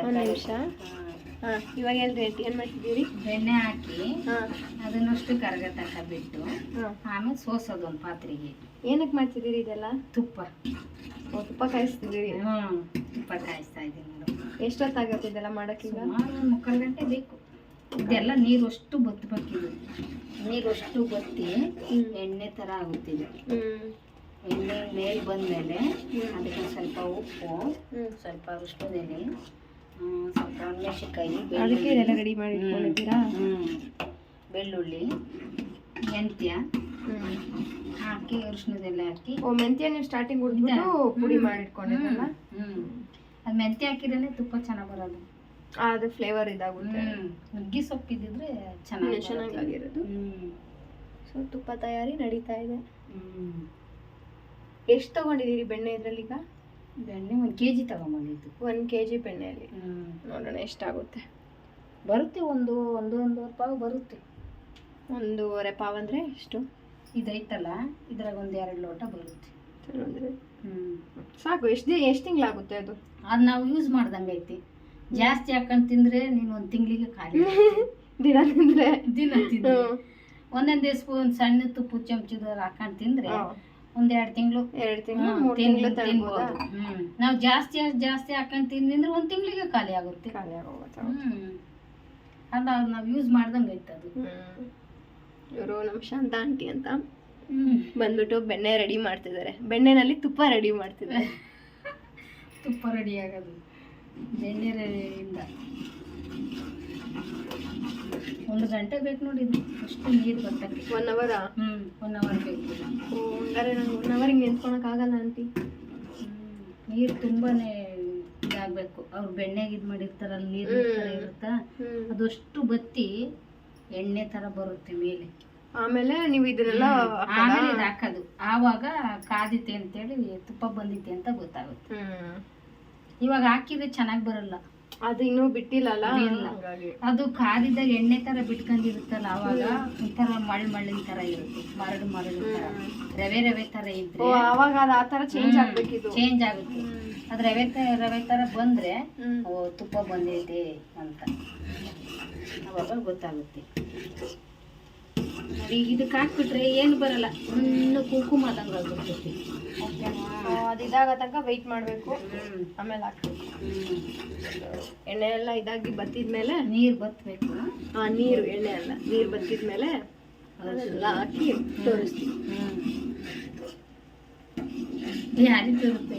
ಒಂದು ನಿಮಿಷ. ಹಾಂ, ಇವಾಗ ಹೇಳ್ರಿ ಆಂಟಿ, ಏನು ಮಾಡ್ತಿದ್ದೀರಿ? ಬೆಣ್ಣೆ ಹಾಕಿ ಅದನ್ನಷ್ಟು ಕರಗ ತನಕ ಬಿಟ್ಟು ಆಮೇಲೆ ಸೋಸೋದು ಒಂದು ಪಾತ್ರೆಗೆ. ಏನಕ್ಕೆ ಮಾಡ್ತಿದ್ದೀರಿ ಇದೆಲ್ಲ? ತುಪ್ಪ. ತುಪ್ಪ ಕಾಯಿಸ್ತಿದ್ದೀರಿ? ತುಪ್ಪ ಕಾಯಿಸ್ತಾ ಇದ್ದೀನಿ ನೋಡು. ಎಷ್ಟೊತ್ತಾಗತ್ತೆ ಇದೆಲ್ಲ ಮಾಡೋಕ್ಕೆ? ಈಗ ಸುಮಾರು 3/4 ಗಂಟೆ ಬೇಕು. ಇದೆಲ್ಲ ನೀರು ಅಷ್ಟು ಬತ್ತಬೇಕಿದು. ನೀರು ಅಷ್ಟು ಬತ್ತಿ ಎಣ್ಣೆ ಥರ ಆಗುತ್ತಿದೆ. ಎಣ್ಣೆ ಮೇಲೆ ಬಂದಮೇಲೆ ಅದಕ್ಕೆ ಸ್ವಲ್ಪ ಉಪ್ಪು, ಸ್ವಲ್ಪ ಅರಿಶಿಣದಲ್ಲಿ, ಸ್ವಲ್ಪ ಮೆಣಸಿನ್ಕಾಯಿ, ಅದಕ್ಕೆ ಇದೆಲ್ಲ ರೆಡಿ ಮಾಡಿ ಇಟ್ಕೊಂಡಿದ್ದೀರಾ? ಬೆಳ್ಳುಳ್ಳಿ, ಮೆಂತ್ಯ ಹಾಕಿ ಅರಿಶಿಣದಲ್ಲಿ ಹಾಕಿ. ಮೆಂತ್ಯ ನೀವು ಸ್ಟಾರ್ಟಿಂಗ್ ಹುಡ್ಬಿಟ್ಟು ಪುಡಿ ಮಾಡಿ ಇಟ್ಕೊಂಡಿದ್ದಲ್ಲ? ಅದು ಮೆಂತ್ಯ ಹಾಕಿದ್ರೆ ತುಪ್ಪ ಚೆನ್ನಾಗಿ ಬರೋದು. ಅದು ಫ್ಲೇವರ್ ಇದಾಗುತ್ತೆ. ನುಗ್ಗಿ ಸೊಪ್ಪಿದ್ದಿದ್ರೆ ಚೆನ್ನಾಗಿರೋದು. ಸೊ ತುಪ್ಪ ತಯಾರಿ ನಡೀತಾ ಇದೆ. ಎಷ್ಟು ತಗೊಂಡಿದ್ದೀರಿ ಬೆಣ್ಣೆ ಇದರಲ್ಲಿ? ಈಗ ಬೆಣ್ಣೆ 1 kg ತಗೊಂಬಂದಿದ್ದು. 1 kg ಬೆಣ್ಣೆಯಲ್ಲಿ ನೋಡೋಣ ಎಷ್ಟಾಗುತ್ತೆ. ಬರುತ್ತೆ, ಒಂದೂವರೆ ಪಾವು ಬರುತ್ತೆ. 1.5 ಪಾವ್ ಅಂದರೆ ಎಷ್ಟು? ಇದೈತಲ್ಲ, ಇದ್ರಾಗ 1-2 ಲೋಟ ಬರುತ್ತೆ. ಸಾಕು. ಎಷ್ಟು ತಿಂಗಳಾಗುತ್ತೆ ಅದು? ಅದು ನಾವು ಯೂಸ್ ಮಾಡ್ದಂಗೆ ಐತಿ. ಜಾಸ್ತಿ ಹಾಕೊಂಡು ತಿಂದರೆ ನೀನು 1 ತಿಂಗಳಿಗೆ ಖಾಲಿ. ದಿನ ತಿಂದರೆ ತಿಂದ್ರೆ ಒಂದೊಂದೇ ಸ್ಪೂನ್ ಸಣ್ಣ ತುಪ್ಪ ಚಮಚದವ್ರು ಹಾಕೊಂಡು ತಿಂದರೆ 1-2 ತಿಂಗಳು 3 ತಿಂಗಳು ತಿನ್ಬೋದು. ನಾವು ಜಾಸ್ತಿ ಹಾಕೊಂಡು ತಿಂದ್ರೆ 1 ತಿಂಗಳಿಗೆ ಖಾಲಿ ಆಗುತ್ತೆ. ಅಲ್ಲ, ನಾವು ಯೂಸ್ ಮಾಡ್ದಂಗೆ ಐತೆ ಅದು. ಇವರು ನಮ್ಮ ಶಾಂತ ಆಂಟಿ ಅಂತ ಬಂದ್ಬಿಟ್ಟು ಬೆಣ್ಣೆ ರೆಡಿ ಮಾಡ್ತಿದ್ದಾರೆ. ಬೆಣ್ಣೆನಲ್ಲಿ ತುಪ್ಪ ರೆಡಿ ಮಾಡ್ತಿದ್ದಾರೆ. ತುಪ್ಪ ರೆಡಿ ಆಗೋದು ಬೆಣ್ಣೆಯಿಂದ 1 ಗಂಟೆ ಬೇಕು ನೋಡಿ. ಇದು ಅಷ್ಟು ನೀರು ಬರ್ತಕ್ಕೆ 1 ಅವರ್? 1 ಅವರ್ ಬೇಕು. ಹಂಗಾರೆ ನಂಗೆ 1 ಅವರ್ ಹಿಂಗೆ ನಿಂತ್ಕೊಳಕ್ಕಾಗಲ್ಲ ಆಂಟಿ. ನೀರು ತುಂಬಾನೇ ಇದಾಗಬೇಕು. ಅವ್ರು ಬೆಣ್ಣೆಗೆ ಇದು ಮಾಡಿರ್ತಾರಲ್ಲ, ನೀರು ಥರ ಇರುತ್ತಾ, ಅದಷ್ಟು ಬತ್ತಿ ಎಣ್ಣೆ ಥರ ಬರುತ್ತೆ ಮೇಲೆ. ಆಮೇಲೆ ನೀವು ಇದನ್ನೆಲ್ಲ ಆಮೇಲೆ ಇದು ಹಾಕೋದು. ಆವಾಗ ಕಾದಿತ್ತೆ ಅಂತೇಳಿ ತುಪ್ಪ ಬಂದಿತ್ತೆ ಅಂತ ಗೊತ್ತಾಗುತ್ತೆ. ಇವಾಗ ಹಾಕಿದ್ರೆ ಚೆನ್ನಾಗಿ ಬರಲ್ಲ, ಅದು ಇನ್ನೂ ಬಿಟ್ಟಿಲ್ಲಲ್ಲ. ಅದು ಕಾದಿದ್ದಾಗ ಎಣ್ಣೆ ತರ ಬಿಟ್ಕೊಂಡಿರುತ್ತಲ್ಲ, ಅವಾಗ ಒಂಥರ ಮಳ್ಳಿನ ತರ ಇರುತ್ತೆ. ಮರಳು ತರ, ರವೆ ತರ ಇದ್ರೆ ಅವಾಗ ಅದು ಆ ತರ ಚೇಂಜ್ ಆಗ್ಬೇಕಿದು. ಚೇಂಜ್ ಆಗುತ್ತೆ. ಅದು ರವೆ ತರ ಬಂದ್ರೆ ಓ ತುಪ್ಪ ಬಂದೈತೆ ಅಂತ ಅವಾಗ ಗೊತ್ತಾಗುತ್ತೆ. ಈಗ ಇದಕ್ಕೆ ಹಾಕ್ಬಿಟ್ರೆ ಏನು ಬರಲ್ಲ, ಇನ್ನು ಕುಂಕುಮ ಆದಂಗೆ ಆಗ್ಬಿಡ್ತೈತಿ. ಅದು ಇದಾಗ ತನಕ ವೆಯ್ಟ್ ಮಾಡಬೇಕು, ಆಮೇಲೆ ಹಾಕ್ಬೇಕು. ಎಣ್ಣೆ ಎಲ್ಲ ಇದಾಗಿ ಬತ್ತಿದ್ಮೇಲೆ ನೀರು ಬತ್ತಬೇಕು. ನೀರು, ಎಣ್ಣೆ ಅಲ್ಲ, ನೀರು ಬತ್ತಿದ್ಮೇಲೆ ಅದೆಲ್ಲ ಹಾಕಿ ತೋರಿಸ್ತೀವಿ. ಯಾರಿಗೆ ತೋರುತ್ತೆ?